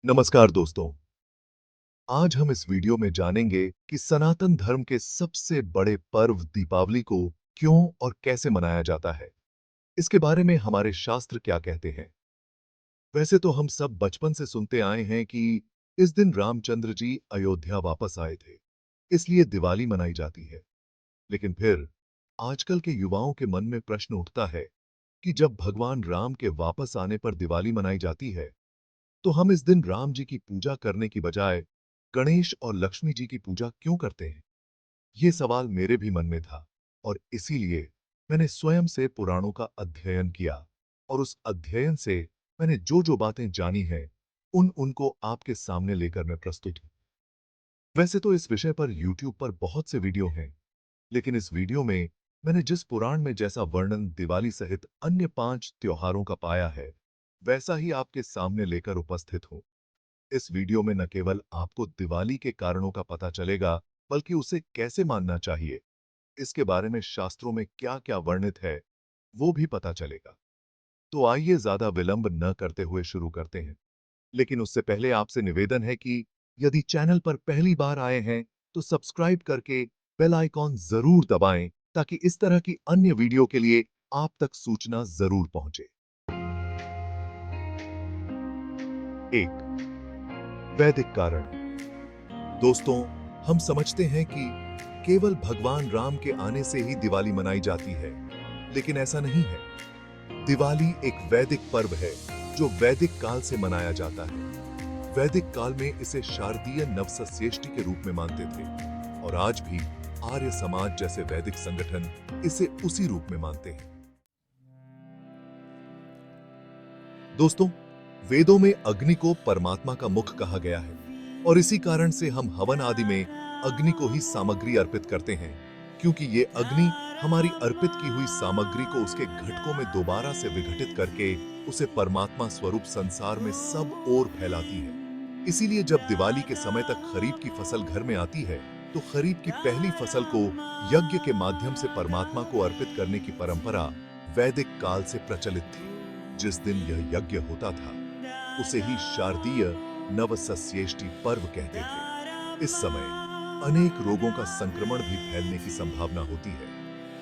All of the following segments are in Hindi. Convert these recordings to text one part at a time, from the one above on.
नमस्कार दोस्तों। आज हम इस वीडियो में जानेंगे कि सनातन धर्म के सबसे बड़े पर्व दीपावली को क्यों और कैसे मनाया जाता है। इसके बारे में हमारे शास्त्र क्या कहते हैं। वैसे तो हम सब बचपन से सुनते आए हैं कि इस दिन रामचंद्र जी अयोध्या वापस आए थे, इसलिए दिवाली मनाई जाती है। लेकिन फिर आजकल के युवाओं के मन में प्रश्न उठता है कि जब भगवान राम के वापस आने पर दिवाली मनाई जाती है, तो हम इस दिन राम जी की पूजा करने की बजाय गणेश और लक्ष्मी जी की पूजा क्यों करते हैं? ये सवाल मेरे भी मन में था और इसीलिए मैंने स्वयं से पुराणों का अध्ययन किया और उस अध्ययन से मैंने जो बातें जानी हैं, उनको आपके सामने लेकर मैं प्रस्तुत हूं। वैसे तो इस विषय पर YouTube पर बहुत से वीडियो हैं, लेकिन इस वीडियो में मैंने जिस पुराण में जैसा वर्णन दिवाली सहित अन्य 5 त्योहारों का पाया है, वैसा ही आपके सामने लेकर उपस्थित हूं। इस वीडियो में न केवल आपको दिवाली के कारणों का पता चलेगा, बल्कि उसे कैसे मानना चाहिए, इसके बारे में शास्त्रों में क्या-क्या वर्णित है, वो भी पता चलेगा। तो आइए ज्यादा विलंब न करते हुए शुरू करते हैं। लेकिन उससे पहले आपसे निवेदन है कि यदि चैनल पर पहली बार आए हैं, तो सब्सक्राइब करके बेल आइकॉन जरूर दबाएं, ताकि इस तरह की अन्य वीडियो के लिए आप तक सूचना जरूर पहुंचे। 1. वैदिक कारण। दोस्तों, हम समझते हैं कि केवल भगवान राम के आने से ही दिवाली मनाई जाती है, लेकिन ऐसा नहीं है। दिवाली एक वैदिक पर्व है जो वैदिक काल से मनाया जाता है। वैदिक काल में इसे शारदीय नवसस्येष्टि के रूप में मानते थे और आज भी आर्य समाज जैसे वैदिक संगठन इसे उसी रूप में मानते हैं। दोस्तों, वेदों में अग्नि को परमात्मा का मुख कहा गया है और इसी कारण से हम हवन आदि में अग्नि को ही सामग्री अर्पित करते हैं, क्योंकि ये अग्नि हमारी अर्पित की हुई सामग्री को उसके घटकों में दोबारा से विघटित करके उसे परमात्मा स्वरूप संसार में सब ओर फैलाती है। इसीलिए जब दिवाली के समय तक खरीफ की फसल घर में आती है, तो खरीफ की पहली फसल को यज्ञ के माध्यम से परमात्मा को अर्पित करने की परंपरा वैदिक काल से प्रचलित थी। जिस दिन यह यज्ञ होता था, उसे ही शारदीय नवसस्येष्टि पर्व कहते थे। इस समय अनेक रोगों का संक्रमण भी फैलने की संभावना होती है,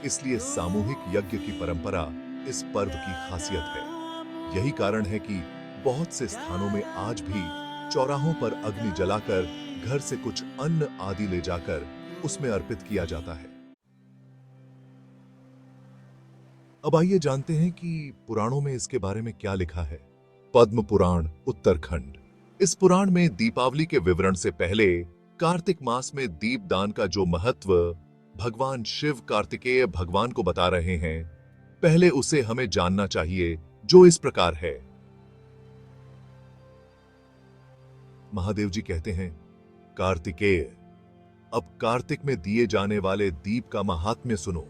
इसलिए सामूहिक यज्ञ की परंपरा इस पर्व की खासियत है। यही कारण है कि बहुत से स्थानों में आज भी चौराहों पर अग्नि जलाकर घर से कुछ अन्न आदि ले जाकर उसमें अर्पित किया जाता है। अब आइए जानते हैं कि पुराणों में इसके बारे में क्या लिखा है। पद्म पुराण उत्तरखंड। इस पुराण में दीपावली के विवरण से पहले कार्तिक मास में दीपदान का जो महत्व भगवान शिव कार्तिकेय भगवान को बता रहे हैं, पहले उसे हमें जानना चाहिए, जो इस प्रकार है। महादेव जी कहते हैं, कार्तिकेय, अब कार्तिक में दिए जाने वाले दीप का महात्म्य सुनो।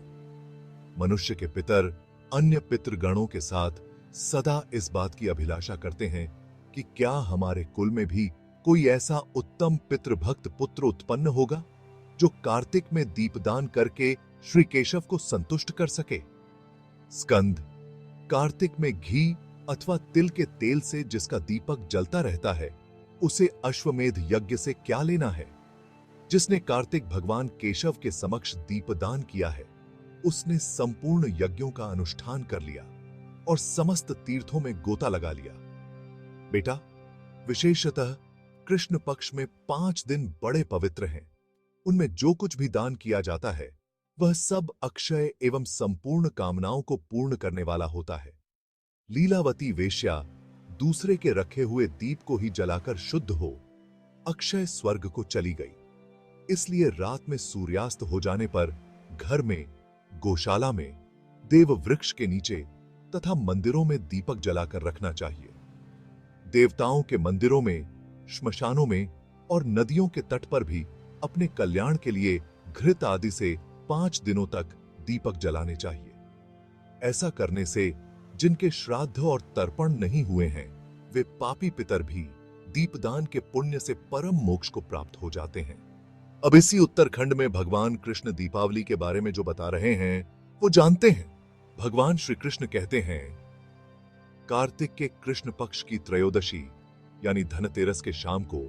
मनुष्य के पितर अन्य पितृगणों के साथ सदा इस बात की अभिलाषा करते हैं कि क्या हमारे कुल में भी कोई ऐसा उत्तम पितृभक्त पुत्र उत्पन्न होगा जो कार्तिक में दीपदान करके श्री केशव को संतुष्ट कर सके। स्कंद, कार्तिक में घी अथवा तिल के तेल से जिसका दीपक जलता रहता है, उसे अश्वमेध यज्ञ से क्या लेना है। जिसने कार्तिक भगवान केशव के समक्ष दीपदान किया है, उसने संपूर्ण यज्ञों का अनुष्ठान कर लिया और समस्त तीर्थों में गोता लगा लिया। बेटा, विशेषतः कृष्ण पक्ष में 5 दिन बड़े पवित्र हैं। उनमें जो कुछ भी दान किया जाता है, वह सब अक्षय एवं संपूर्ण कामनाओं को पूर्ण करने वाला होता है। लीलावती वेश्या दूसरे के रखे हुए दीप को ही जलाकर शुद्ध हो अक्षय स्वर्ग को चली गई। इसलिए रात में सूर्यास्त हो जाने पर घर में, गौशाला में, देव वृक्ष के नीचे तथा मंदिरों में दीपक जलाकर रखना चाहिए। देवताओं के मंदिरों में, श्मशानों में और नदियों के तट पर भी अपने कल्याण के लिए घृत आदि से 5 दिनों तक दीपक जलाने चाहिए। ऐसा करने से जिनके श्राद्ध और तर्पण नहीं हुए हैं, वे पापी पितर भी दीपदान के पुण्य से परम मोक्ष को प्राप्त हो जाते हैं। अब इसी उत्तराखंड में भगवान कृष्ण दीपावली के बारे में जो बता रहे हैं, वो जानते हैं। भगवान श्री कृष्ण कहते हैं, कार्तिक के कृष्ण पक्ष की त्रयोदशी यानी धनतेरस के शाम को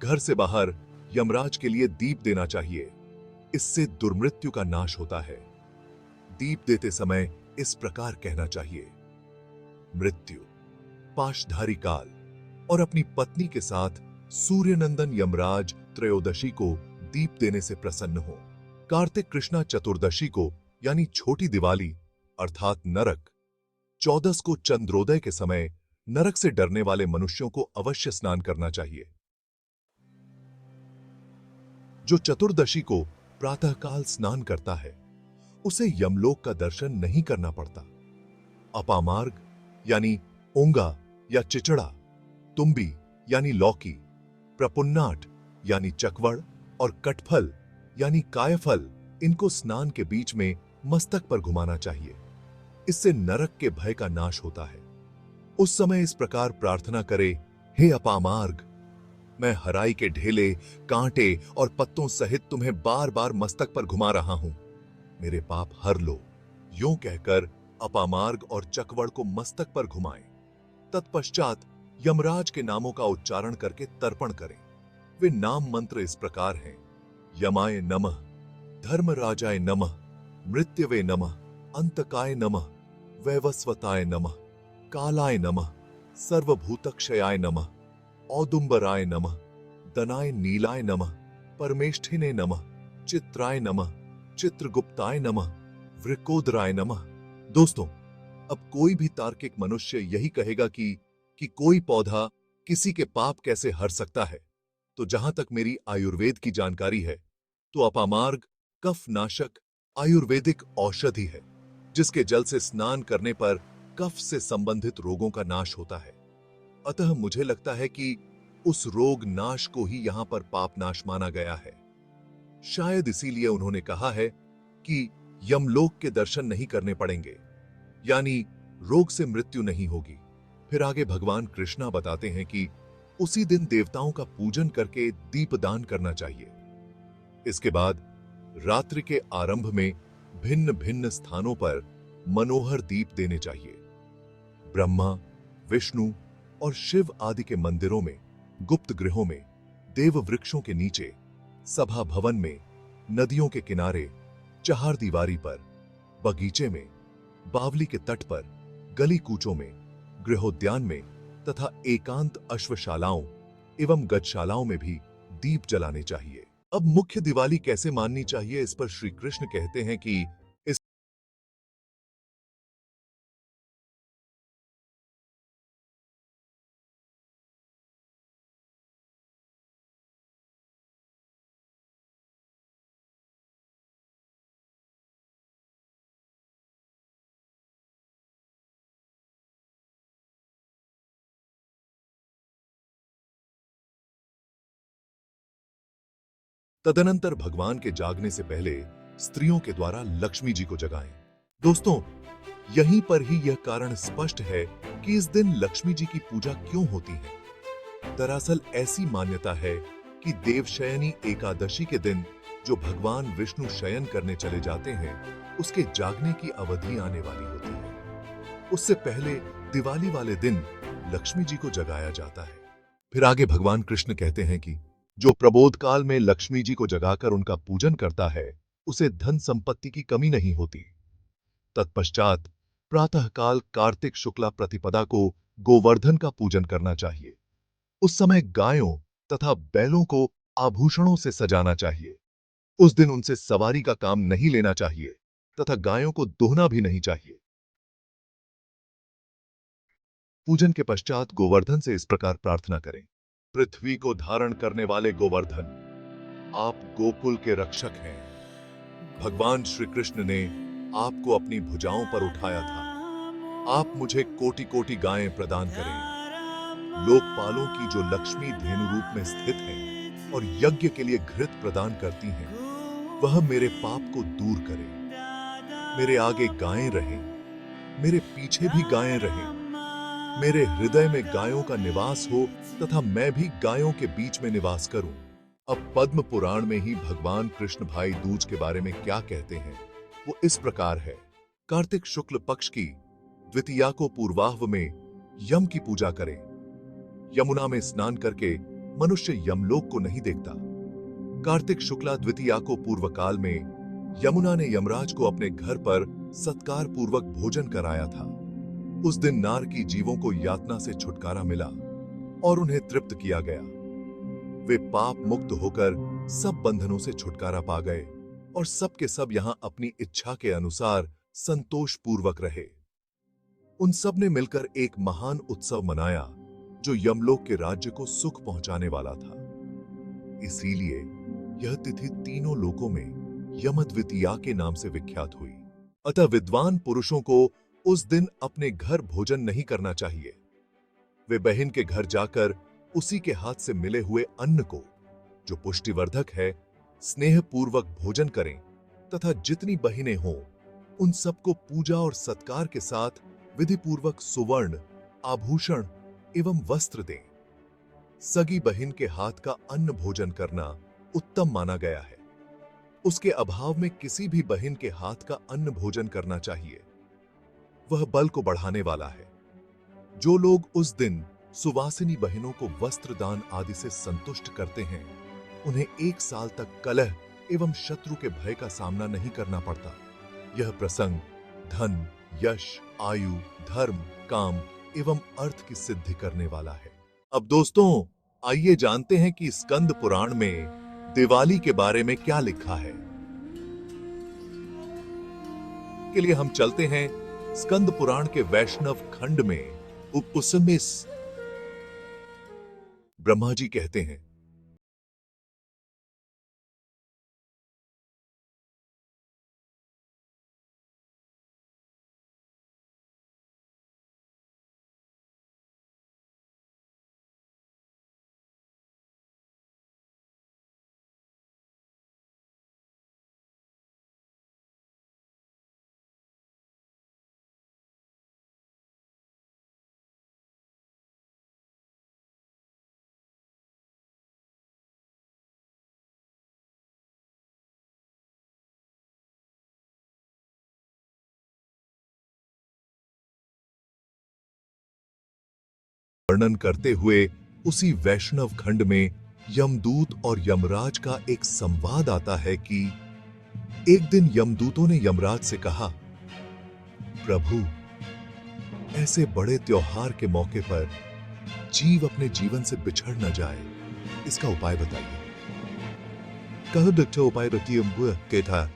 घर से बाहर यमराज के लिए दीप देना चाहिए। इससे दुर्मृत्यु का नाश होता है। दीप देते समय इस प्रकार कहना चाहिए, मृत्यु, पाशधारी काल और अपनी पत्नी के साथ सूर्यनंदन यमराज त्रयोदशी को दीप देने से प्रसन्न हो। कार्तिक कृष्णा चतुर्दशी को यानी छोटी दिवाली अर्थात नरक चौदस को चंद्रोदय के समय नरक से डरने वाले मनुष्यों को अवश्य स्नान करना चाहिए। जो चतुर्दशी को प्रातःकाल स्नान करता है उसे यमलोक का दर्शन नहीं करना पड़ता। अपामार्ग यानी ओंगा या चिचड़ा, तुम्बी यानी लौकी, प्रपुन्नाट यानी चकवड़ और कटफल यानी कायफल, इनको स्नान के बीच में मस्तक पर घुमाना चाहिए। इससे नरक के भय का नाश होता है। उस समय इस प्रकार प्रार्थना करे, हे अपामार्ग, मैं हराई के ढेले, कांटे और पत्तों सहित तुम्हें बार बार मस्तक पर घुमा रहा हूं, मेरे पाप हर लो। यूं कहकर अपामार्ग और चकवड़ को मस्तक पर घुमाएं। तत्पश्चात यमराज के नामों का उच्चारण करके तर्पण करें। वे नाम मंत्र इस प्रकार हैं, यमाय नमः, धर्मराजाय नमः, मृत्यवे नमः, अंतकाय नमः, वैवस्वताय नमः, कालाय नमः, सर्वभूतक्षयाय नमः, औदुंबराय नमः, दनाय नीलाय नमः, परमेष्ठिने नमः, चित्राय नमः, चित्रगुप्ताय नमः, वृकोदराय नमः। दोस्तों, अब कोई भी तार्किक मनुष्य यही कहेगा कि कोई पौधा किसी के पाप कैसे हर सकता है, तो जहां तक मेरी आयुर्वेद की जानकारी है तो अपामार्ग कफ नाशक आयुर्वेदिक औषधि है, जिसके जल से स्नान करने पर कफ से संबंधित रोगों का नाश होता है। अतः मुझे लगता है कि उस रोग नाश को ही यहां पर पाप नाश माना गया है। शायद इसीलिए उन्होंने कहा है कि यमलोक के दर्शन नहीं करने पड़ेंगे, यानी रोग से मृत्यु नहीं होगी। फिर आगे भगवान कृष्णा बताते हैं कि उसी दिन देवताओं का पूजन करके दीपदान करना चाहिए। इसके बाद रात्रि के आरंभ में भिन्न भिन्न स्थानों पर मनोहर दीप देने चाहिए। ब्रह्मा, विष्णु और शिव आदि के मंदिरों में, गुप्त गृहों में, देव वृक्षों के नीचे, सभा भवन में, नदियों के किनारे, चहारदीवारी पर, बगीचे में, बावली के तट पर, गली कूचों में, गृहोद्यान में तथा एकांत अश्वशालाओं एवं गजशालाओं में भी दीप जलाने चाहिए। अब मुख्य दिवाली कैसे माननी चाहिए, इस पर श्री कृष्ण कहते हैं कि इस तदनंतर भगवान के जागने से पहले स्त्रियों के द्वारा लक्ष्मी जी को जगाएं। दोस्तों, यहीं पर ही यह कारण स्पष्ट है कि इस दिन लक्ष्मी जी की पूजा क्यों होती है। दरअसल ऐसी मान्यता है कि देवशयनी एकादशी के दिन जो भगवान विष्णु शयन करने चले जाते हैं, उसके जागने की अवधि आने वाली होती है। उससे पहले दिवाली वाले दिन लक्ष्मी जी को जगाया जाता है। फिर आगे भगवान कृष्ण कहते हैं कि जो प्रबोध काल में लक्ष्मी जी को जगाकर उनका पूजन करता है, उसे धन संपत्ति की कमी नहीं होती। तत्पश्चात प्रातःकाल कार्तिक शुक्ला प्रतिपदा को गोवर्धन का पूजन करना चाहिए। उस समय गायों तथा बैलों को आभूषणों से सजाना चाहिए। उस दिन उनसे सवारी का काम नहीं लेना चाहिए तथा गायों को दोहना भी नहीं चाहिए। पूजन के पश्चात गोवर्धन से इस प्रकार प्रार्थना करें, पृथ्वी को धारण करने वाले गोवर्धन, आप गोकुल के रक्षक हैं। भगवान श्री कृष्ण ने आपको अपनी भुजाओं पर उठाया था। आप मुझे कोटि कोटि गायें प्रदान करें। लोकपालों की जो लक्ष्मी धेनु रूप में स्थित हैं और यज्ञ के लिए घृत प्रदान करती हैं, वह मेरे पाप को दूर करे। मेरे आगे गायें रहें, मेरे पीछे भी गायें रहें। मेरे हृदय में गायों का निवास हो तथा मैं भी गायों के बीच में निवास करूं। अब पद्म पुराण में ही भगवान कृष्ण भाई दूज के बारे में क्या कहते हैं, वो इस प्रकार है। कार्तिक शुक्ल पक्ष की द्वितीया को पूर्वाह्व में यम की पूजा करें। यमुना में स्नान करके मनुष्य यमलोक को नहीं देखता। कार्तिक शुक्ला द्वितीया को पूर्व काल में यमुना ने यमराज को अपने घर पर सत्कार पूर्वक भोजन कराया था। उस दिन नार की जीवों को यातना से छुटकारा मिला और उन्हें तृप्त किया गया। वे पाप मुक्त होकर सब बंधनों से छुटकारा पा गए और सब के सब यहां अपनी इच्छा के अनुसार संतोष पूर्वक रहे। उन सब ने मिलकर एक महान उत्सव मनाया जो यमलोक के राज्य को सुख पहुंचाने वाला था। इसीलिए यह तिथि तीनों लोकों में यमद्वितीया के नाम से विख्यात हुई। अतः विद्वान पुरुषों को उस दिन अपने घर भोजन नहीं करना चाहिए। वे बहन के घर जाकर उसी के हाथ से मिले हुए अन्न को, जो पुष्टिवर्धक है, स्नेह पूर्वक भोजन करें तथा जितनी बहिनें हों उन सबको पूजा और सत्कार के साथ विधि पूर्वक सुवर्ण, आभूषण एवं वस्त्र दें। सगी बहिन के हाथ का अन्न भोजन करना उत्तम माना गया है। उसके अभाव में किसी भी बहिन के हाथ का अन्न भोजन करना चाहिए। वह बल को बढ़ाने वाला है। जो लोग उस दिन सुवासिनी बहनों को वस्त्र दान आदि से संतुष्ट करते हैं, उन्हें 1 साल तक कलह एवं शत्रु के भय का सामना नहीं करना पड़ता। यह प्रसंग धन, यश, आयु, धर्म, काम एवं अर्थ की सिद्धि करने वाला है। अब दोस्तों, आइए जानते हैं कि स्कंद पुराण में दिवाली के बारे में क्या लिखा है। के लिए हम चलते हैं स्कंद पुराण के वैष्णव खंड में। उसमें ब्रह्मा जी कहते हैं, वर्णन करते हुए उसी वैष्णव खंड में यमदूत और यमराज का एक संवाद आता है कि एक दिन यमदूतों ने यमराज से कहा, प्रभु, ऐसे बड़े त्योहार के मौके पर जीव अपने जीवन से बिछड़ न जाए, इसका उपाय बताइए। कह डॉक्टर उपाय के था।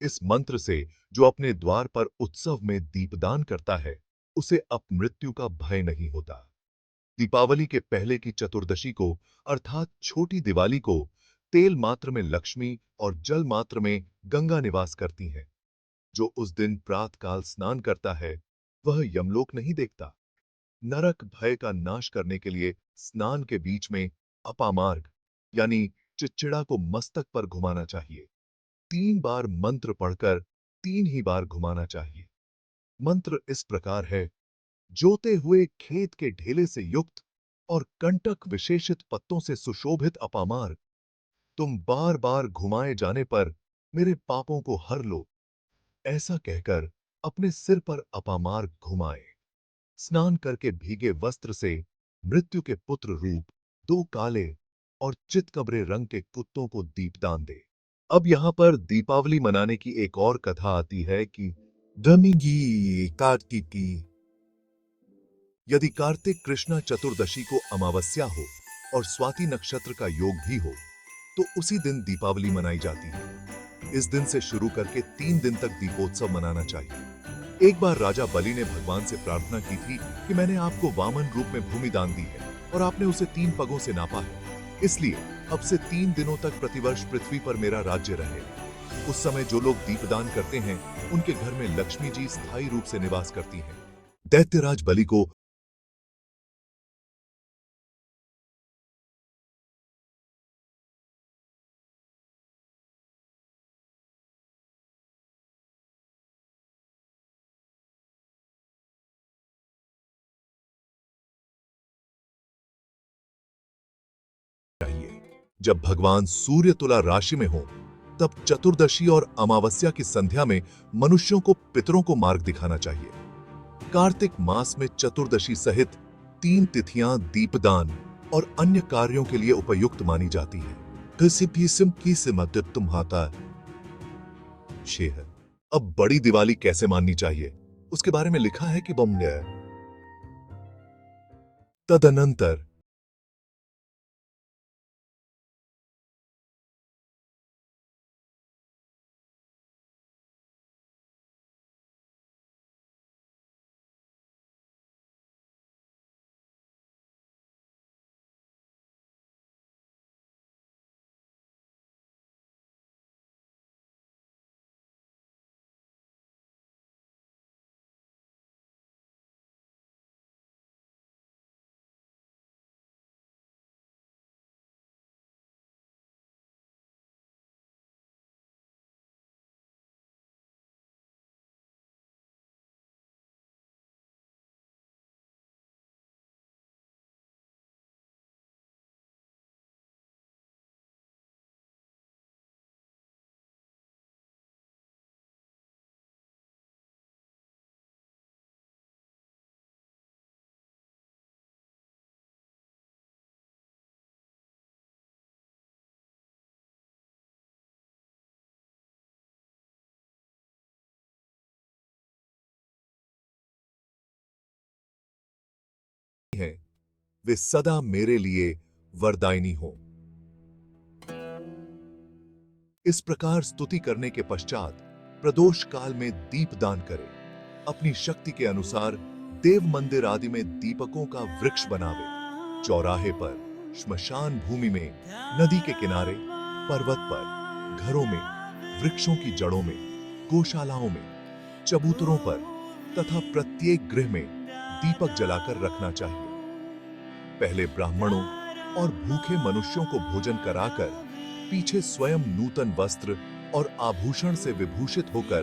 इस मंत्र से जो अपने द्वार पर उत्सव में दीपदान करता है, उसे अपमृत्यु का भय नहीं होता। दीपावली के पहले की चतुर्दशी को अर्थात छोटी दिवाली को तेल मात्र में लक्ष्मी और जल मात्र में गंगा निवास करती हैं। जो उस दिन प्रातःकाल स्नान करता है, वह यमलोक नहीं देखता। नरक भय का नाश करने के लिए स्नान के बीच में अपामार्ग यानी चिच्चिड़ा को मस्तक पर घुमाना चाहिए। 3 बार मंत्र पढ़कर 3 ही बार घुमाना चाहिए। मंत्र इस प्रकार है, जोते हुए खेत के ढेले से युक्त और कंटक विशेषित पत्तों से सुशोभित अपामार्ग, तुम बार बार घुमाए जाने पर मेरे पापों को हर लो। ऐसा कहकर अपने सिर पर अपामार्ग घुमाए। स्नान करके भीगे वस्त्र से मृत्यु के पुत्र रूप 2 काले और चितकबरे रंग के कुत्तों को दीपदान दे। अब यहां पर दीपावली मनाने की एक और कथा आती है कि दमिगी कार्तिकी, यदि कार्तिक कृष्णा चतुर्दशी को अमावस्या हो और स्वाति नक्षत्र का योग भी हो, तो उसी दिन दीपावली मनाई जाती है। इस दिन से शुरू करके 3 दिन तक दीपोत्सव मनाना चाहिए। एक बार राजा बलि ने भगवान से प्रार्थना की थी कि मैंने आपको वामन रूप में भूमि दान दी है और आपने उसे 3 पगों से नापा है, इसलिए अब से 3 दिनों तक प्रतिवर्ष पृथ्वी पर मेरा राज्य रहे। उस समय जो लोग दीपदान करते हैं, उनके घर में लक्ष्मी जी स्थायी रूप से निवास करती हैं। दैत्यराज बलि को जब भगवान सूर्य तुला राशि में हो, तब चतुर्दशी और अमावस्या की संध्या में मनुष्यों को पितरों को मार्ग दिखाना चाहिए। कार्तिक मास में चतुर्दशी सहित 3 तिथियां दीपदान और अन्य कार्यों के लिए उपयुक्त मानी जाती है। किसी किस्म की सिमत तुम्हाता है। अब बड़ी दिवाली कैसे माननी चाहिए, उसके बारे में लिखा है कि बम तदनंतर है, वे सदा मेरे लिए वरदायिनी हो। इस प्रकार स्तुति करने के पश्चात प्रदोष काल में दीपदान करें। अपनी शक्ति के अनुसार देव मंदिर आदि में दीपकों का वृक्ष बनावे। चौराहे पर, श्मशान भूमि में, नदी के किनारे, पर्वत पर, घरों में, वृक्षों की जड़ों में, गौशालाओं में, चबूतरों पर तथा प्रत्येक गृह में दीपक जलाकर रखना चाहिए। पहले ब्राह्मणों और भूखे मनुष्यों को भोजन कराकर पीछे स्वयं नूतन वस्त्र और आभूषण से विभूषित होकर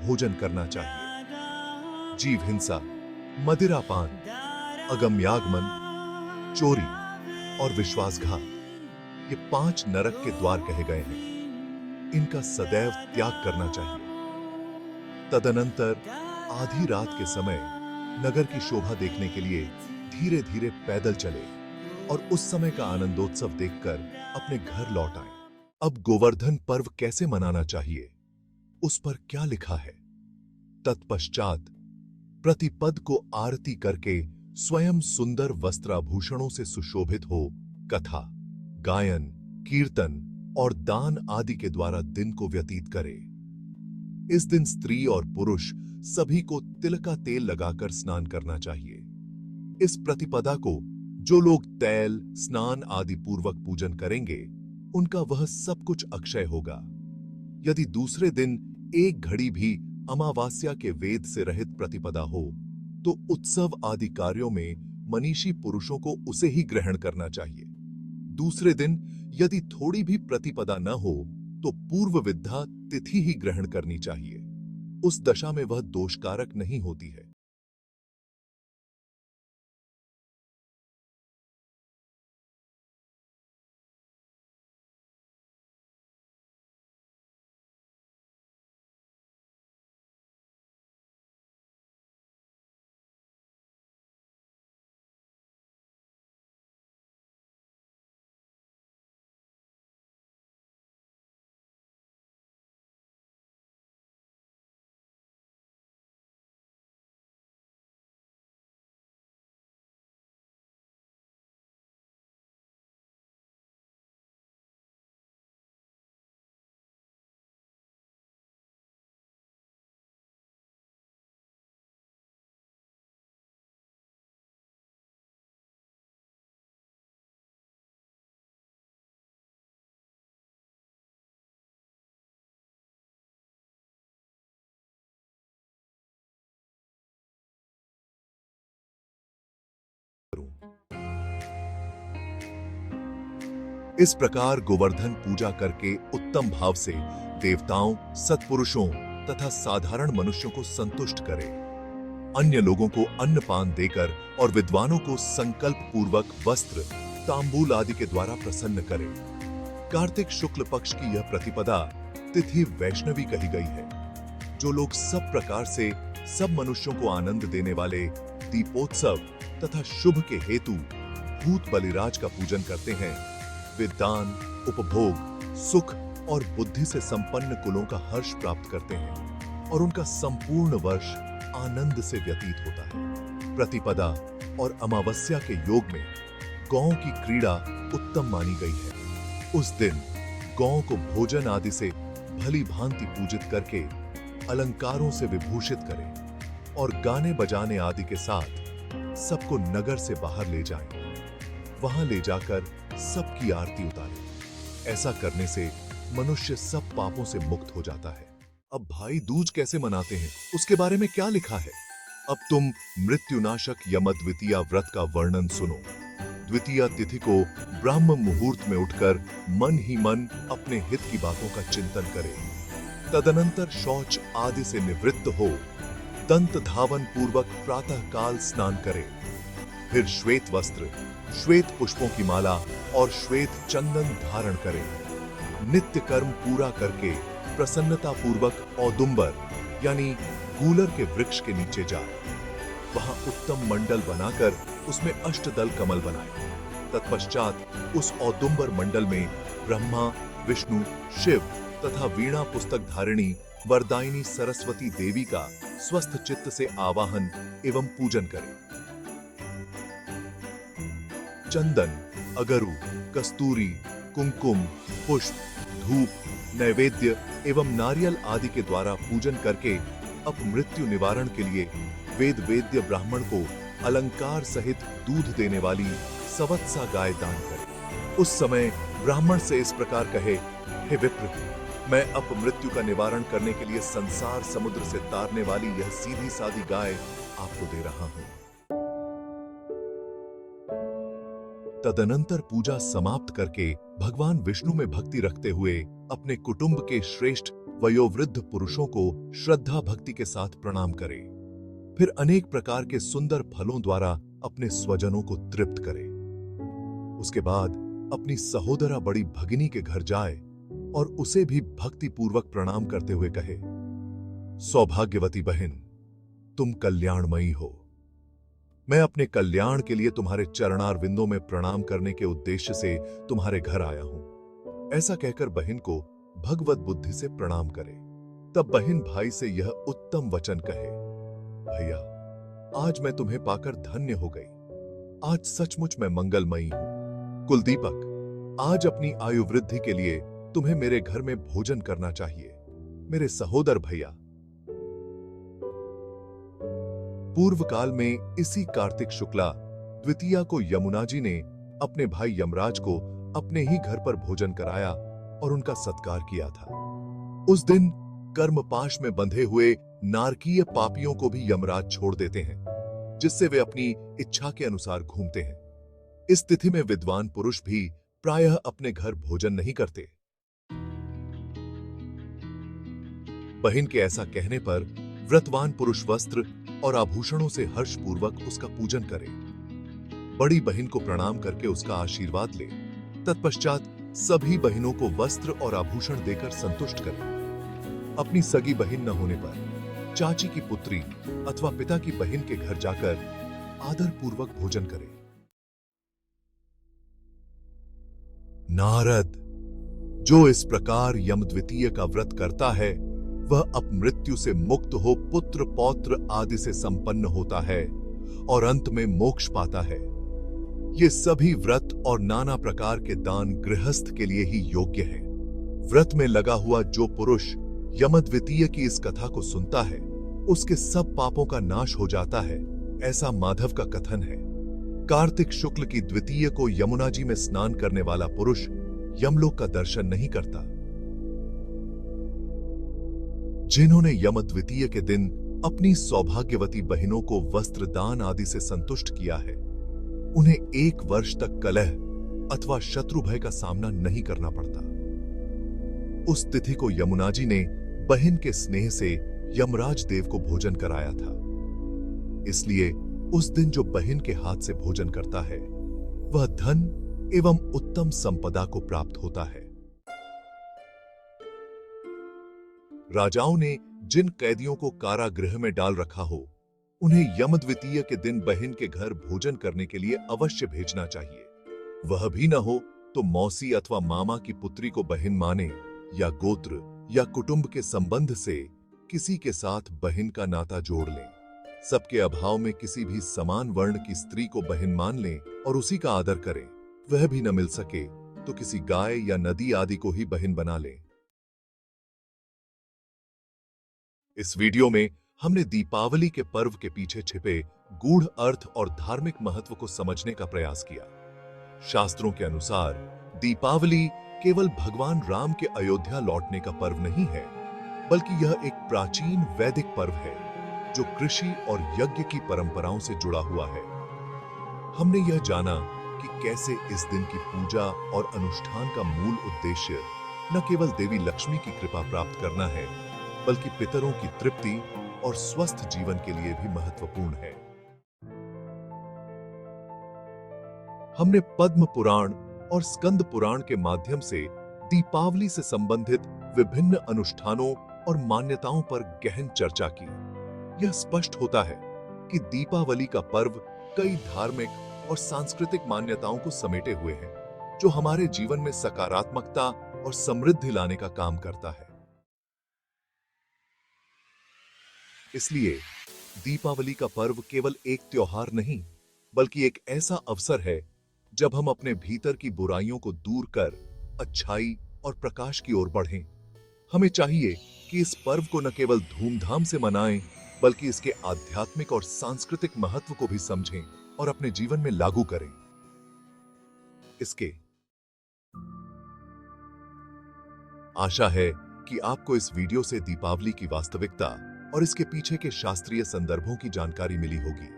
भोजन करना चाहिए। जीव हिंसा, मदिरापान, अगम्यागमन, चोरी और विश्वासघात ये 5 नरक के द्वार कहे गए हैं। इनका सदैव त्याग करना चाहिए। तदनंतर आधी रात के समय नगर की शोभा देखने के लिए धीरे धीरे पैदल चले और उस समय का आनंदोत्सव देखकर अपने घर लौट आए। अब गोवर्धन पर्व कैसे मनाना चाहिए, उस पर क्या लिखा है? तत्पश्चात प्रतिपद को आरती करके स्वयं सुंदर वस्त्राभूषणों से सुशोभित हो कथा, गायन, कीर्तन और दान आदि के द्वारा दिन को व्यतीत करे। इस दिन स्त्री और पुरुष सभी को तिल का तेल लगाकर स्नान करना चाहिए। इस प्रतिपदा को जो लोग तैल, स्नान आदि पूर्वक पूजन करेंगे, उनका वह सब कुछ अक्षय होगा। यदि दूसरे दिन एक घड़ी भी अमावास्या के वेद से रहित प्रतिपदा हो, तो उत्सव आदि कार्यों में मनीषी पुरुषों को उसे ही ग्रहण करना चाहिए। दूसरे दिन यदि थोड़ी भी प्रतिपदा न हो, तो पूर्व विद्या तिथि ही ग्रहण करनी चाहिए। उस दशा में वह दोषकारक नहीं होती है। इस प्रकार गोवर्धन पूजा करके उत्तम भाव से देवताओं, सत्पुरुषों तथा साधारण मनुष्यों को संतुष्ट करे। अन्य लोगों को अन्नपान देकर और विद्वानों को संकल्प पूर्वक वस्त्र, तांबूल आदि के द्वारा प्रसन्न करे। कार्तिक शुक्ल पक्ष की यह प्रतिपदा तिथि वैष्णवी कही गई है। जो लोग सब प्रकार से सब मनुष्यों को आनंद देने वाले दीपोत्सव तथा शुभ के हेतु भूत बलिराज का पूजन करते हैं, वे दान, उपभोग, सुख और बुद्धि से संपन्न कुलों का हर्ष प्राप्त करते हैं और उनका संपूर्ण वर्ष आनंद से व्यतीत होता है। प्रतिपदा और अमावस्या के योग में गौ की क्रीड़ा उत्तम मानी गई है। उस दिन गौ को भोजन आदि से भली भांति पूजित करके अलंकारों से विभूषित करें और गाने बजाने आदि के साथ सबको नगर से बाहर ले जाएं। वहां ले जाकर सबकी आरती उतारें। ऐसा करने से मनुष्य सब पापों से मुक्त हो जाता है। अब भाई दूज कैसे मनाते हैं, उसके बारे में क्या लिखा है? अब तुम मृत्युनाशक यमद्वितीया व्रत का वर्णन सुनो। द्वितीया तिथि को ब्राह्म मुहूर्त में उठकर मन ही मन अपने हित की बातों का चिंतन करें। तदनंतर शौच आदि से निवृत्त हो दंत धावन पूर्वक प्रातः काल स्नान करें। फिर श्वेत वस्त्र, श्वेत पुष्पों की माला और श्वेत चंदन धारण करें। नित्य कर्म पूरा करके प्रसन्नता पूर्वक औदुंबर यानी गूलर के वृक्ष के नीचे जाए। वहां उत्तम मंडल बनाकर उसमें अष्टदल कमल बनाए। तत्पश्चात उस औदुंबर मंडल में ब्रह्मा, विष्णु, शिव तथा वीणा पुस्तक धारिणी वरदायिनी सरस्वती देवी का स्वस्थ चित्त से आवाहन एवं पूजन करें। चंदन, अगरु, कस्तूरी, कुमकुम, पुष्प, धूप, नैवेद्य एवं नारियल आदि के द्वारा पूजन करके अपमृत्यु निवारण के लिए वेद वेद्य ब्राह्मण को अलंकार सहित दूध देने वाली सवत्सा गाय दान करें। उस समय ब्राह्मण से इस प्रकार कहे, हे विप्र, मैं अपमृत्यु का निवारण करने के लिए संसार समुद्र से तारने वाली यह सीधी सादी गाय आपको दे रहा हूं। तदनंतर पूजा समाप्त करके भगवान विष्णु में भक्ति रखते हुए अपने कुटुंब के श्रेष्ठ वयोवृद्ध पुरुषों को श्रद्धा भक्ति के साथ प्रणाम करें। फिर अनेक प्रकार के सुंदर फलों द्वारा अपने स्वजनों को तृप्त करें। उसके बाद अपनी सहोदरा बड़ी भगिनी के घर जाए और उसे भी भक्ति पूर्वक प्रणाम करते हुए कहे, सौभाग्यवती बहन, तुम कल्याणमयी हो। मैं अपने कल्याण के लिए तुम्हारे चरणारविंदों में प्रणाम करने के उद्देश्य से तुम्हारे घर आया हूं। ऐसा कहकर बहन को भगवत बुद्धि से प्रणाम करे। तब बहन भाई से यह उत्तम वचन कहे, भैया, आज मैं तुम्हें पाकर धन्य हो गई। आज सचमुच मैं मंगलमयी हूं। कुलदीपक, आज अपनी आयु वृद्धि के लिए तुम्हें मेरे घर में भोजन करना चाहिए। मेरे सहोदर भैया, पूर्व काल में इसी कार्तिक शुक्ला द्वितीया को यमुना जी ने अपने भाई यमराज को अपने ही घर पर भोजन कराया और उनका सत्कार किया था। उस दिन कर्मपाश में बंधे हुए नारकीय पापियों को भी यमराज छोड़ देते हैं, जिससे वे अपनी इच्छा के अनुसार घूमते हैं। इस तिथि में विद्वान पुरुष भी प्रायः अपने घर भोजन नहीं करते। बहन के ऐसा कहने पर व्रतवान पुरुष वस्त्र और आभूषणों से हर्षपूर्वक उसका पूजन करे। बड़ी बहन को प्रणाम करके उसका आशीर्वाद ले। तत्पश्चात सभी बहनों को वस्त्र और आभूषण देकर संतुष्ट करे। अपनी सगी बहन न होने पर चाची की पुत्री अथवा पिता की बहन के घर जाकर आदर पूर्वक भोजन करे। नारद, जो इस प्रकार यमद्वितीय का व्रत करता है वह अपमृत्यु से मुक्त हो पुत्र पौत्र आदि से संपन्न होता है और अंत में मोक्ष पाता है। ये सभी व्रत और नाना प्रकार के दान गृहस्थ के लिए ही योग्य है। व्रत में लगा हुआ जो पुरुष यमद्वितीय की इस कथा को सुनता है उसके सब पापों का नाश हो जाता है, ऐसा माधव का कथन है। कार्तिक शुक्ल की द्वितीय को यमुना जी में स्नान करने वाला पुरुष यमलोक का दर्शन नहीं करता। जिन्होंने यमद्वितीय के दिन अपनी सौभाग्यवती बहनों को वस्त्र दान आदि से संतुष्ट किया है, उन्हें 1 वर्ष तक कलह अथवा शत्रु भय का सामना नहीं करना पड़ता। उस तिथि को यमुना जी ने बहन के स्नेह से यमराज देव को भोजन कराया था। इसलिए उस दिन जो बहन के हाथ से भोजन करता है वह धन एवं उत्तम संपदा को प्राप्त होता है। राजाओं ने जिन कैदियों को कारागृह में डाल रखा हो, उन्हें यमद्वितीय के दिन बहन के घर भोजन करने के लिए अवश्य भेजना चाहिए। वह भी न हो तो मौसी अथवा मामा की पुत्री को बहन माने या गोत्र या कुटुंब के संबंध से किसी के साथ बहन का नाता जोड़ लें। सबके अभाव में किसी भी समान वर्ण की स्त्री को बहन मान लें और उसी का आदर करें। वह भी न मिल सके तो किसी गाय या नदी आदि को ही बहन बना लें। इस वीडियो में हमने दीपावली के पर्व के पीछे छिपे गूढ़ अर्थ और धार्मिक महत्व को समझने का प्रयास किया। शास्त्रों के अनुसार दीपावली केवल भगवान राम के अयोध्या लौटने का पर्व नहीं है, बल्कि यह एक प्राचीन वैदिक पर्व है जो कृषि और यज्ञ की परंपराओं से जुड़ा हुआ है। हमने यह जाना कि कैसे इस दिन की पूजा और अनुष्ठान का मूल उद्देश्य न केवल देवी लक्ष्मी की कृपा प्राप्त करना है, बल्कि पितरों की तृप्ति और स्वस्थ जीवन के लिए भी महत्वपूर्ण है। हमने पद्म पुराण और स्कंद पुराण के माध्यम से दीपावली से संबंधित विभिन्न अनुष्ठानों और मान्यताओं पर गहन चर्चा की। यह स्पष्ट होता है कि दीपावली का पर्व कई धार्मिक और सांस्कृतिक मान्यताओं को समेटे हुए है, जो हमारे जीवन में सकारात्मकता और समृद्धि लाने का काम करता है। इसलिए दीपावली का पर्व केवल एक त्योहार नहीं, बल्कि एक ऐसा अवसर है जब हम अपने भीतर की बुराइयों को दूर कर अच्छाई और प्रकाश की ओर बढ़ें। हमें चाहिए कि इस पर्व को न केवल धूमधाम से मनाएं, बल्कि इसके आध्यात्मिक और सांस्कृतिक महत्व को भी समझें और अपने जीवन में लागू करें। इसके आशा है कि आपको इस वीडियो से दीपावली की वास्तविकता और इसके पीछे के शास्त्रीय संदर्भों की जानकारी मिली होगी।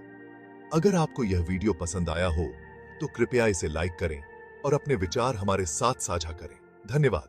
अगर आपको यह वीडियो पसंद आया हो तो कृपया इसे लाइक करें और अपने विचार हमारे साथ साझा करें। धन्यवाद।